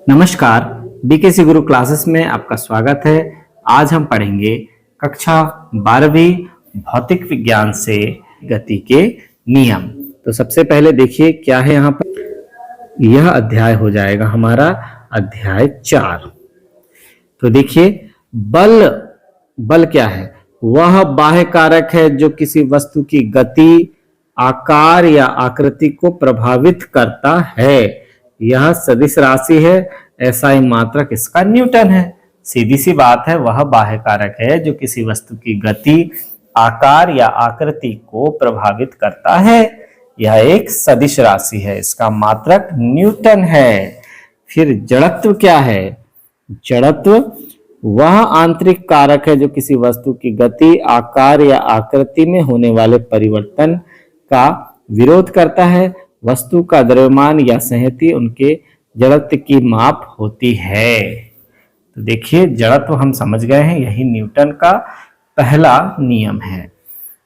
नमस्कार, बीकेसी गुरु क्लासेस में आपका स्वागत है। आज हम पढ़ेंगे कक्षा 12वीं भौतिक विज्ञान से गति के नियम। तो सबसे पहले देखिए क्या है यहाँ पर। यह अध्याय हो जाएगा हमारा अध्याय 4। तो देखिए बल क्या है? वह बाह्य कारक है जो किसी वस्तु की गति, आकार या आकृति को प्रभावित करता है। यह सदिश राशि है। SI मात्रक इसका न्यूटन है। सीधी सी बात है, वह बाह्य कारक है जो किसी वस्तु की गति, आकार या आकृति को प्रभावित करता है। यह एक सदिश राशि है, इसका मात्रक न्यूटन है। फिर जड़त्व क्या है? जड़त्व वह आंतरिक कारक है जो किसी वस्तु की गति, आकार या आकृति में होने वाले परिवर्तन का विरोध करता है। वस्तु का द्रव्यमान या संहति उनके जड़त्व की माप होती है। तो देखिए जड़त्व हम समझ गए हैं, यही न्यूटन का पहला नियम है।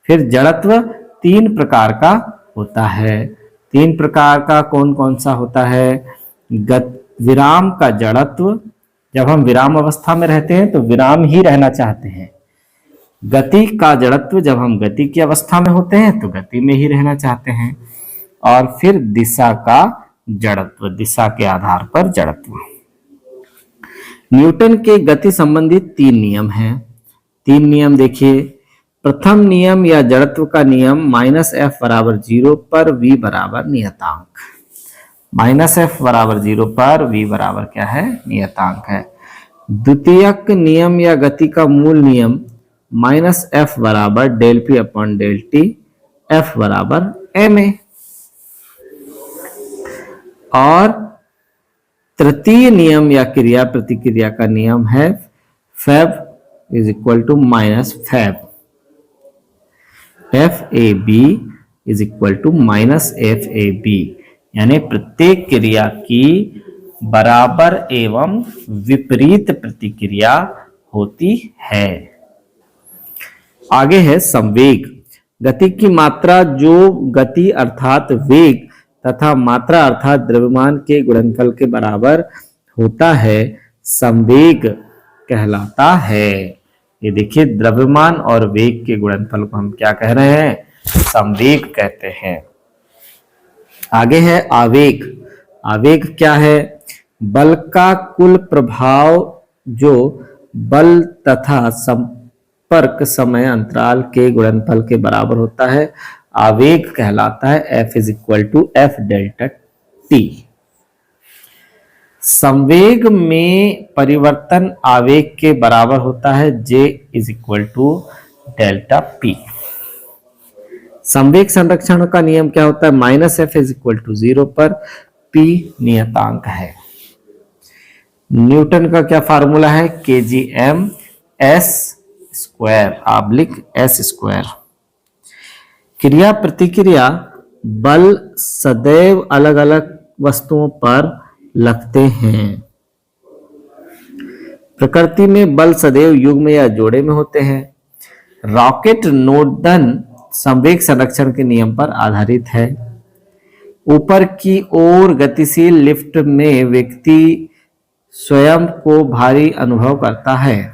फिर जड़त्व 3 प्रकार का होता है। 3 प्रकार का कौन कौन सा होता है? विराम का जड़त्व, जब हम विराम अवस्था में रहते हैं तो विराम ही रहना चाहते हैं। गति का जड़त्व, जब हम गति की अवस्था में होते हैं तो गति में ही रहना चाहते हैं। और फिर दिशा का जड़त्व, दिशा के आधार पर जड़त्व। न्यूटन के गति संबंधित 3 नियम हैं। 3 नियम देखिए। प्रथम नियम या जड़त्व का नियम -F बराबर 0 पर V बराबर नियतांक। -F बराबर 0 पर V बराबर क्या है? नियतांक है। द्वितीयक नियम या गति का मूल नियम -F बराबर del P upon del T, F बराबर ma। और तृतीय नियम या क्रिया प्रतिक्रिया का नियम है Fab is equal to minus Fab, FAB is equal to minus FAB, यानी प्रत्येक क्रिया की बराबर एवं विपरीत प्रतिक्रिया होती है। आगे है संवेग। गति की मात्रा जो गति अर्थात वेग तथा मात्रा अर्थात द्रव्यमान के गुणनफल के बराबर होता है, संवेग कहलाता है। ये देखिए द्रव्यमान और वेग के गुणनफल को हम क्या कह रहे हैं? संवेग कहते हैं। आगे है आवेग। आवेग क्या है? बल का कुल प्रभाव जो बल तथा संपर्क समय अंतराल के गुणनफल के बराबर होता है, आवेग कहलाता है। F is equal to F delta T। संवेग में परिवर्तन आवेग के बराबर होता है, J is equal to delta P। संवेग संरक्षण का नियम क्या होता है? -F इज इक्वल टू 0 पर P नियतांक है। न्यूटन का क्या फार्मूला है? kgm s square / s square. क्रिया प्रतिक्रिया बल सदैव अलग अलग वस्तुओं पर लगते हैं। प्रकृति में बल सदैव युग्म या जोड़े में होते हैं। रॉकेट नोर्डन संवेग संरक्षण के नियम पर आधारित है। ऊपर की ओर गतिशील लिफ्ट में व्यक्ति स्वयं को भारी अनुभव करता है।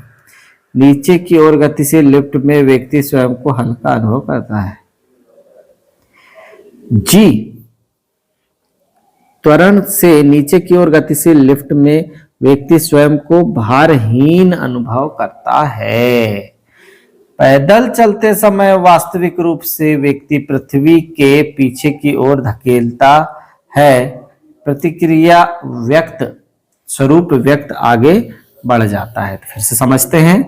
नीचे की ओर गतिशील लिफ्ट में व्यक्ति स्वयं को हल्का अनुभव करता है। जी त्वरण से नीचे की ओर गतिशील लिफ्ट में व्यक्ति स्वयं को भारहीन अनुभव करता है। पैदल चलते समय वास्तविक रूप से व्यक्ति पृथ्वी के पीछे की ओर धकेलता है। प्रतिक्रिया स्वरूप व्यक्त आगे बढ़ जाता है। फिर से समझते हैं।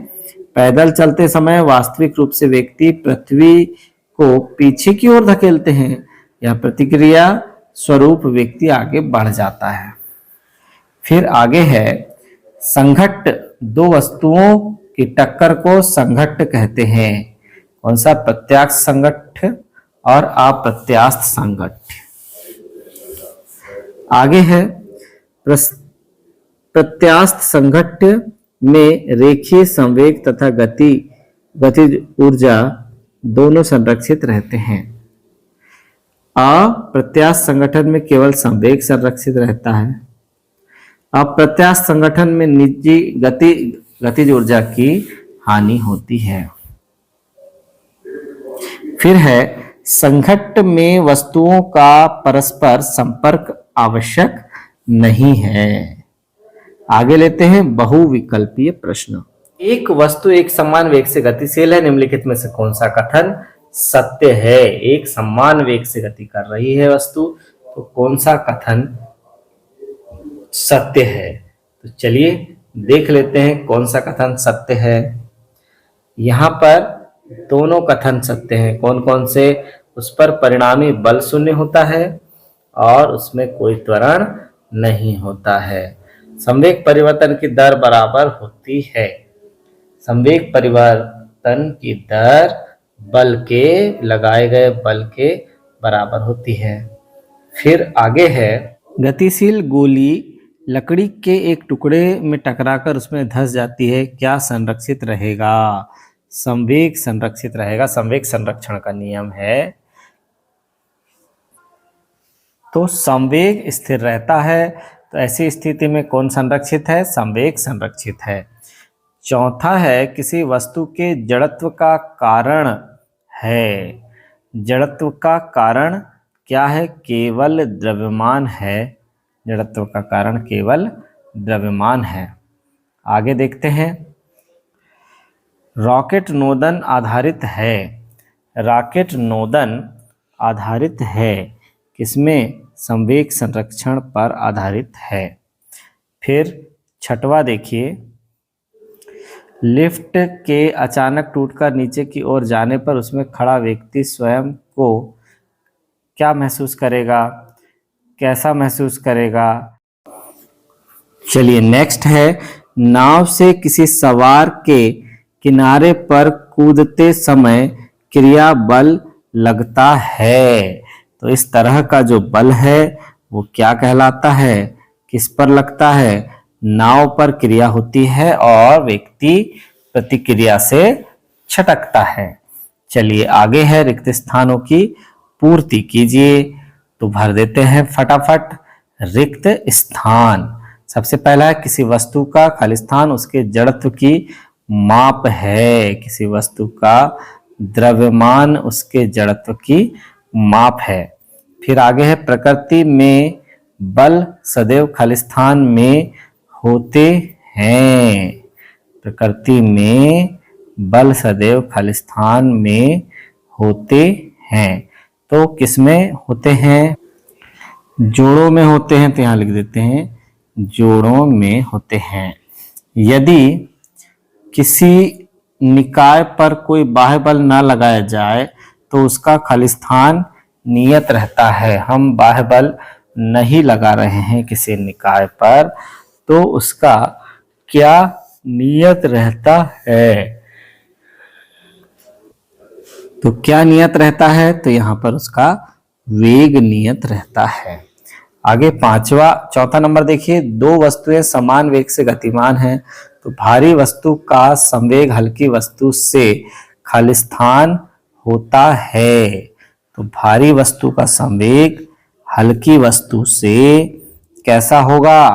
पैदल चलते समय वास्तविक रूप से व्यक्ति पृथ्वी को पीछे की ओर धकेलते हैं, यह प्रतिक्रिया स्वरूप व्यक्ति आगे बढ़ जाता है। फिर आगे है संघट्ट। 2 वस्तुओं की टक्कर को संघट्ट कहते हैं। कौन सा? प्रत्यास्थ संघट्ट और अप्रत्यास्थ संघट्ट। आगे है प्रत्यास्थ संघट्ट में रेखीय संवेग तथा गतिज ऊर्जा दोनों संरक्षित रहते हैं। अप्रत्यास्थ संगठन में केवल संवेग संरक्षित रहता है। अप्रत्याशित संगठन में निजी गतिज ऊर्जा की हानि होती है। फिर है संघट्ट में वस्तुओं का परस्पर संपर्क आवश्यक नहीं है। आगे लेते हैं बहुविकल्पीय प्रश्न। एक वस्तु एक समान वेग से गतिशील है, निम्नलिखित में से कौन सा कथन सत्य है? एक समान वेग से गति कर रही है वस्तु, तो कौन सा कथन सत्य है? तो चलिए देख लेते हैं कौन सा कथन सत्य है। यहां पर दोनों कथन सत्य हैं। कौन कौन से? उस पर परिणामी बल शून्य होता है और उसमें कोई त्वरण नहीं होता है। संवेग परिवर्तन की दर बराबर होती है। संवेग परिवर्तन की दर बल के, लगाए गए बल के बराबर होती है। फिर आगे है गतिशील गोली लकड़ी के एक टुकड़े में टकराकर उसमें धंस जाती है, क्या संरक्षित रहेगा? संवेग संरक्षित रहेगा। संवेग संरक्षण का नियम है। तो संवेग स्थिर रहता है, तो ऐसी स्थिति में कौन संरक्षित है? संवेग संरक्षित है। चौथा है किसी वस्तु के जड़त्व का कारण है। जड़त्व का कारण क्या है? केवल द्रव्यमान है। जड़त्व का कारण केवल द्रव्यमान है। आगे देखते हैं रॉकेट नोदन आधारित है। रॉकेट नोदन आधारित है किसमें? संवेग संरक्षण पर आधारित है। फिर छठवां देखिए लिफ्ट के अचानक टूटकर नीचे की ओर जाने पर उसमें खड़ा व्यक्ति स्वयं को क्या महसूस करेगा? कैसा महसूस करेगा? चलिए नेक्स्ट है नाव से किसी सवार के किनारे पर कूदते समय क्रिया बल लगता है, तो इस तरह का जो बल है वो क्या कहलाता है? किस पर लगता है? नाव पर क्रिया होती है और व्यक्ति प्रतिक्रिया से छटकता है। चलिए आगे है रिक्त स्थानों की पूर्ति कीजिए, तो भर देते हैं फटाफट रिक्त स्थान। सबसे पहला है किसी वस्तु का खाली स्थान उसके जड़त्व की माप है। किसी वस्तु का द्रव्यमान उसके जड़त्व की माप है। फिर आगे है प्रकृति में बल सदैव खाली स्थान में होते हैं। प्रकृति में बल सदैव खाली स्थान में होते हैं, तो किसमें होते हैं? जोड़ों में होते हैं, तो यहां लिख देते हैं जोड़ों में होते हैं। यदि किसी निकाय पर कोई बाह्य बल न लगाया जाए तो उसका खाली स्थान नियत रहता है। हम बाह्य बल नहीं लगा रहे हैं किसी निकाय पर, तो उसका क्या नियत रहता है? तो क्या नियत रहता है? तो यहां पर उसका वेग नियत रहता है। आगे चौथा नंबर देखिए दो वस्तुएं समान वेग से गतिमान हैं, तो भारी वस्तु का संवेग हल्की वस्तु से खाली स्थान होता है। तो भारी वस्तु का संवेग हल्की वस्तु से कैसा होगा?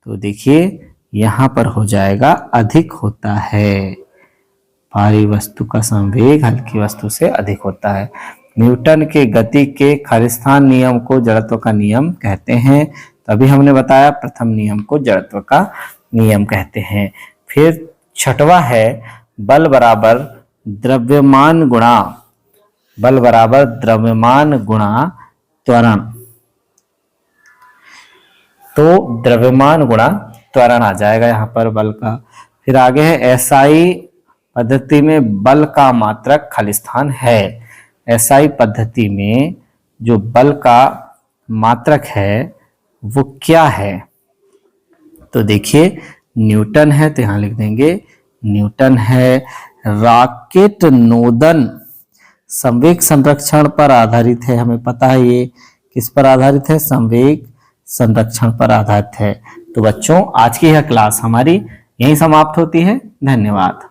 तो देखिए यहां पर हो जाएगा अधिक होता है। भारी वस्तु का संवेग हल्की वस्तु से अधिक होता है। न्यूटन के गति के खाली स्थान नियम को जड़त्व का नियम कहते हैं। तभी हमने बताया प्रथम नियम को जड़त्व का नियम कहते हैं। फिर छठवां है बल बराबर द्रव्यमान गुणा त्वरण। तो द्रव्यमान गुणा त्वरण आ जाएगा यहाँ पर बल का। फिर आगे है एसआई पद्धति में बल का मात्रक खाली स्थान है। एसआई पद्धति में जो बल का मात्रक है वो क्या है? तो देखिए न्यूटन है, तो यहां लिख देंगे न्यूटन है। रॉकेट नोदन संवेग संरक्षण पर आधारित है। हमें पता है ये किस पर आधारित है? संवेग संरक्षण पर आधारित है। तो बच्चों आज की यह क्लास हमारी यहीं समाप्त होती है। धन्यवाद।